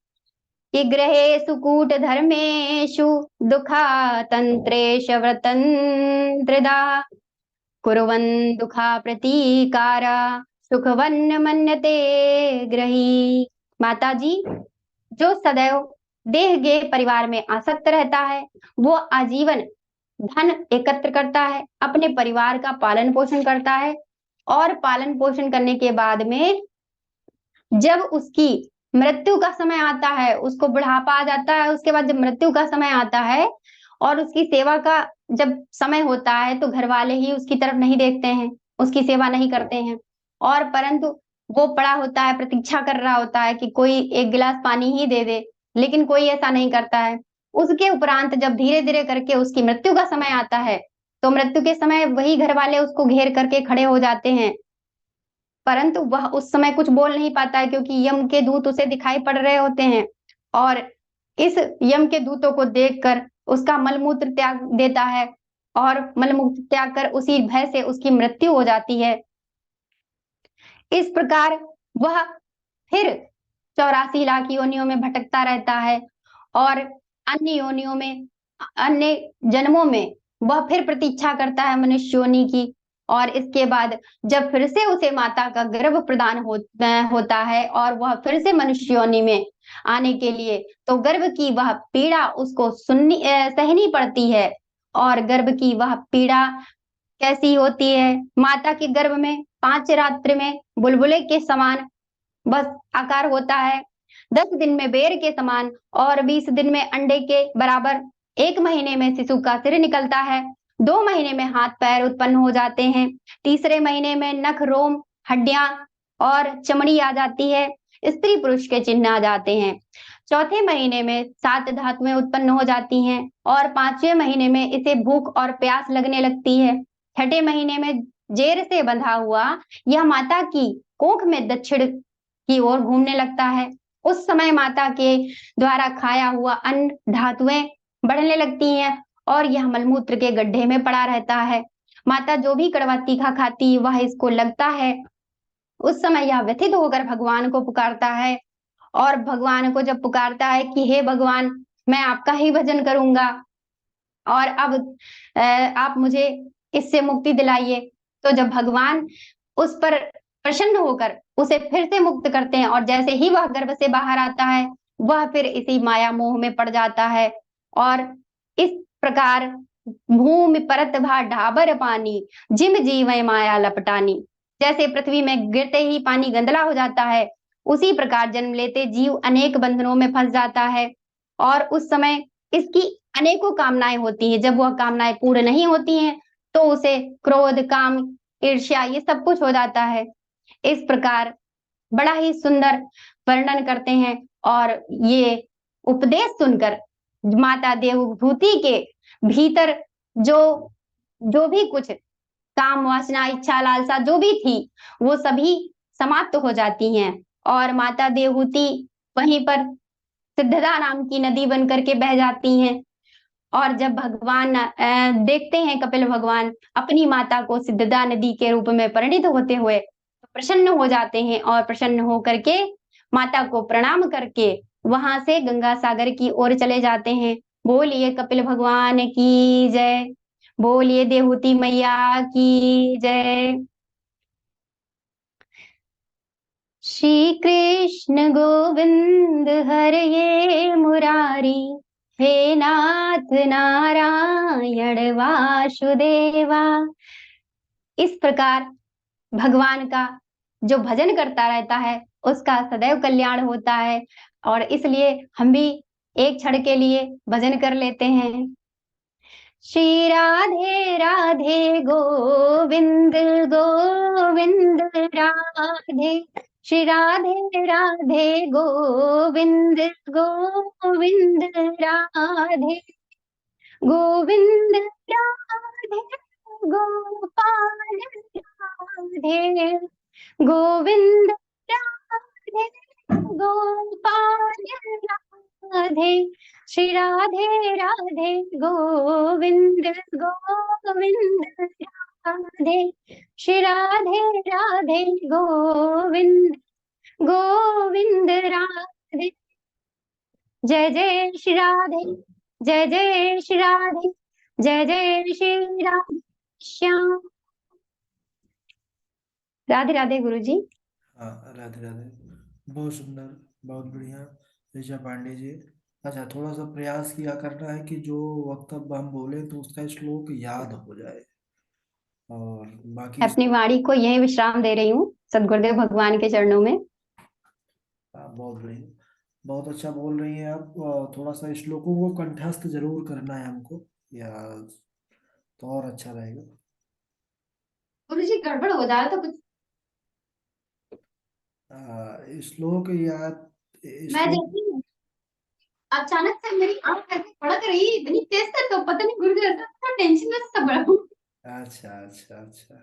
कि गृहेषु कूट धर्मेषु दुखा तंत्रेश व्रतंत्रिदा कुर्वन् दुखा प्रतीकारा सुखवन्न मन्यते ग्रही। माता जी, जो सदैव देह गे परिवार में आसक्त रहता है वो आजीवन धन एकत्र करता है, अपने परिवार का पालन पोषण करता है, और पालन पोषण करने के बाद में जब उसकी मृत्यु का समय आता है, उसको बुढ़ापा आ जाता है, उसके बाद जब मृत्यु का समय आता है और उसकी सेवा का जब समय होता है तो घर वाले ही उसकी तरफ नहीं देखते हैं, उसकी सेवा नहीं करते हैं, और परंतु वो पड़ा होता है, प्रतीक्षा कर रहा होता है कि कोई एक गिलास पानी ही दे दे, लेकिन कोई ऐसा नहीं करता है। उसके उपरांत जब धीरे धीरे करके उसकी मृत्यु का समय आता है तो मृत्यु के समय वही घर वाले उसको घेर करके खड़े हो जाते हैं, परंतु वह उस समय कुछ बोल नहीं पाता है क्योंकि यम के दूत उसे दिखाई पड़ रहे होते हैं, और इस यम के दूतों को देखकर उसका मलमूत्र त्याग देता है, और मलमूत्र त्याग कर उसी भय से उसकी मृत्यु हो जाती है। इस प्रकार वह फिर 84 लाख योनियों में भटकता रहता है, और अन्य योनियों में, अन्य जन्मों में वह फिर प्रतीक्षा करता है मनुष्य योनि की, और इसके बाद जब फिर से उसे माता का गर्भ प्रदान होता है और वह फिर से मनुष्य योनि में आने के लिए, तो गर्भ की वह पीड़ा उसको सहनी पड़ती है। और गर्भ की वह पीड़ा कैसी होती है? माता के गर्भ में 5 रात्रि में बुलबुले के समान बस आकार होता है, 10 दिन में बेर के समान, और 20 दिन में अंडे के बराबर। 1 महीने में शिशु का सिर निकलता है, 2 महीने में हाथ पैर उत्पन्न हो जाते हैं, तीसरे महीने में नख रोम हड्डियां और चमड़ी आ जाती है, स्त्री पुरुष के चिन्ह आ जाते हैं, चौथे महीने में 7 धातुएं उत्पन्न हो जाती हैं, और 5वें महीने में इसे भूख और प्यास लगने लगती है। छठे महीने में जेर से बंधा हुआ यह माता की कोख में दक्षिण की ओर घूमने लगता है। उस समय माता के द्वारा खाया हुआ अन्न धातुएं बढ़ने लगती हैं और यह मलमूत्र के गड्ढे में पड़ा रहता है। माता जो भी कड़वा तीखा खाती वह इसको लगता है। उस समय यह व्यथित होकर भगवान को पुकारता है, और भगवान को जब पुकारता है कि हे भगवान, मैं आपका ही भजन करूंगा और अब आप मुझे इससे मुक्ति दिलाइए, तो जब भगवान उस पर प्रसन्न होकर उसे फिर से मुक्त करते हैं, और जैसे ही वह गर्भ से बाहर आता है वह फिर इसी माया मोह में पड़ जाता है। और इस प्रकार भूमि परत भा ढाबर पानी जिम जीवय माया लपटानी, जैसे पृथ्वी में गिरते ही पानी गंदला हो जाता है, उसी प्रकार जन्म लेते जीव अनेक बंधनों में फंस जाता है, और उस समय इसकी अनेकों कामनाएं होती हैं। जब वह कामनाएं पूर्ण नहीं होती हैं तो उसे क्रोध, काम, ईर्ष्या ये सब कुछ हो जाता है। इस प्रकार बड़ा ही सुंदर वर्णन करते हैं, और ये उपदेश सुनकर माता देवभूति के भीतर जो जो भी कुछ काम, वासना, इच्छा, लालसा जो भी थी वो सभी समाप्त हो जाती हैं, और माता देवहूति वहीं पर सिद्धदा नाम की नदी बन करके बह जाती हैं। और जब भगवान देखते हैं कपिल भगवान अपनी माता को सिद्धदा नदी के रूप में परिणित होते हुए, प्रसन्न हो जाते हैं और प्रसन्न हो करके माता को प्रणाम करके वहां से गंगा सागर की ओर चले जाते हैं। बोलिए कपिल भगवान की जय, बोलिए देहूती मैया की जय। श्री कृष्ण गोविंद हरे मुरारी, हे नाथ नारायण वासुदेवा। इस प्रकार भगवान का जो भजन करता रहता है उसका सदैव कल्याण होता है, और इसलिए हम भी एक क्षण के लिए भजन कर लेते हैं। श्री राधे राधे गोविंद गोविंद राधे, श्री राधे राधे गोविंद गोविंद राधे, गोविंद राधे गोपाल राधे, गोविंद राधे गोपाल राधे, श्री राधे राधे गोविंद गोविंद राधे, श्री राधे राधे गोविंद गोविंद राधे। जय जय श्री राधे, जय जय श्री राधे, जय जय श्री राधे श्याम। राधे राधे गुरु जी। हाँ, राधे राधे। बहुत सुंदर, बहुत बढ़िया ऋचा पांडे जी। अच्छा, थोड़ा सा प्रयास किया करना है कि जो वक्तव्य हम बोले तो उसका श्लोक याद हो जाए, और बाकी अपनी वाणी को यही विश्राम दे रही हूँ सदगुरुदेव भगवान के चरणों में। हाँ, बहुत बढ़िया, बहुत अच्छा बोल रही हैं आप। थोड़ा सा श्लोकों को कंठस्थ जरूर करना है हमको, या तो और अच्छा रहेगा। गुरु जी गड़बड़ हो जा रहा था कुछ। श्लोक या मैं श्लोक। जैसे ही अचानक से मेरी आंख ऐसे फड़क रही इतनी तेज से, तो पता नहीं गुरु जी ऐसा टेंशन में सब बड़ा हूँ। अच्छा अच्छा अच्छा।